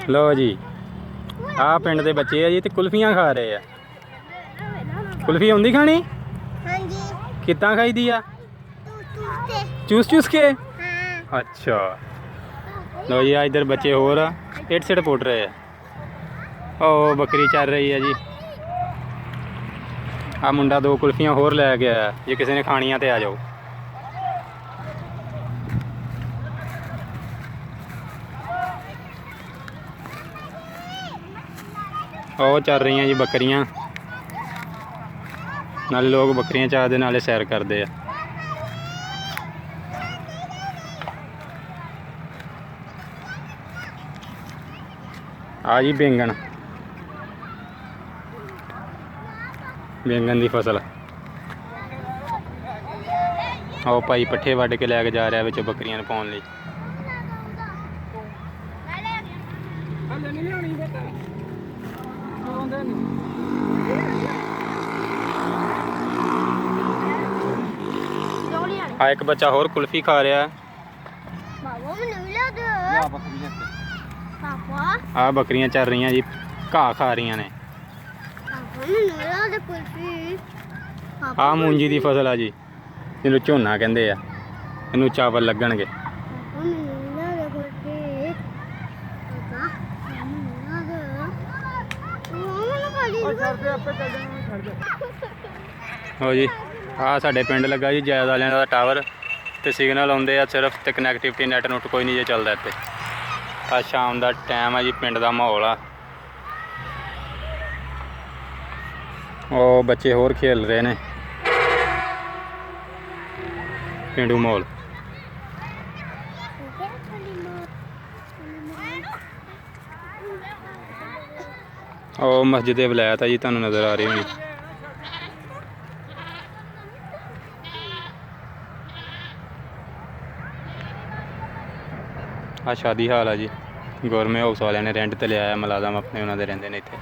लो जी आ पिंड दे बच्चे आ जी ते कुल्फियां खा रहे हैं। कुल्फी आउंदी खानी? हाँ जी। कितना खाई दी आ? चूस चूस के? हाँ। अच्छा लो जी आ इधर बच्चे होर इट सिट पुट रहे हैं। ओ बकरी चल रही है जी। आ मुंडा दो कुल्फियां होर लै के आया, जे किसी ने खानियां ते आ जाओ। ਉਹ ਚੱਲ ਰਹੀਆਂ ਜੀ ਬੱਕਰੀਆਂ, ਨਾਲੇ ਲੋਕ ਬੱਕਰੀਆਂ ਚਾਹ ਦੇ ਨਾਲੇ ਸੈਰ ਕਰਦੇ ਆ। ਆ ਜੀ ਬੈਂਗਣ, ਬੈਂਗਣ ਦੀ ਫਸਲ। ਉਹ ਭਾਈ ਪੱਠੇ ਵੱਢ ਕੇ ਲੈ ਕੇ ਜਾ ਰਿਹਾ ਵਿੱਚ ਬੱਕਰੀਆਂ ਨੂੰ ਪਾਉਣ ਲਈ। ਆ ਇੱਕ ਬੱਚਾ ਹੋਰ ਕੁਲਫੀ ਖਾ ਰਿਹਾ। ਆ ਬੱਕਰੀਆਂ ਚੱਲ ਰਹੀਆਂ ਜੀ, ਘਾਹ ਖਾ ਰਹੀਆਂ ਨੇ। ਆ ਮੂੰਜੀ ਦੀ ਫਸਲ ਆ ਜੀ, ਇਹਨੂੰ ਝੋਨਾ ਕਹਿੰਦੇ ਆ, ਇਹਨੂੰ ਚਾਵਲ ਲੱਗਣਗੇ। ਹੋ ਜੀ ਆ ਸਾਡੇ ਪਿੰਡ ਲੱਗਾ ਜੀ ਜੈਦ ਵਾਲਿਆਂ ਦਾ ਟਾਵਰ, ਤੇ ਸਿਗਨਲ ਆਉਂਦੇ ਆ ਸਿਰਫ, ਤੇ ਕਨੈਕਟੀਵਿਟੀ ਨੈਟ ਨੁੱਟ ਕੋਈ ਨਹੀਂ ਜੇ ਚੱਲਦਾ ਇੱਥੇ। ਆ ਸ਼ਾਮ ਦਾ ਟਾਈਮ ਆ ਜੀ, ਪਿੰਡ ਦਾ ਮਾਹੌਲ ਆ। ਉਹ ਬੱਚੇ ਹੋਰ ਖੇਲ ਰਹੇ ਨੇ, ਪੇਂਡੂ ਮਾਹੌਲ। ਉਹ ਮਸਜਿਦ ਵਲਾਇਤ ਆ ਜੀ, ਤੁਹਾਨੂੰ ਨਜ਼ਰ ਆ ਰਹੀ ਹੋਣੀ। ਆ ਸ਼ਾਦੀ ਹਾਲ ਆ ਜੀ, ਗੌਰਮੈਂਟ ਹਾਊਸ ਵਾਲਿਆਂ ਨੇ ਰੈਂਟ ਤੇ ਲਿਆ, ਮੁਲਾਜ਼ਮ ਆਪਣੇ ਉਹਨਾਂ ਦੇ ਰਹਿੰਦੇ ਨੇ ਇੱਥੇ।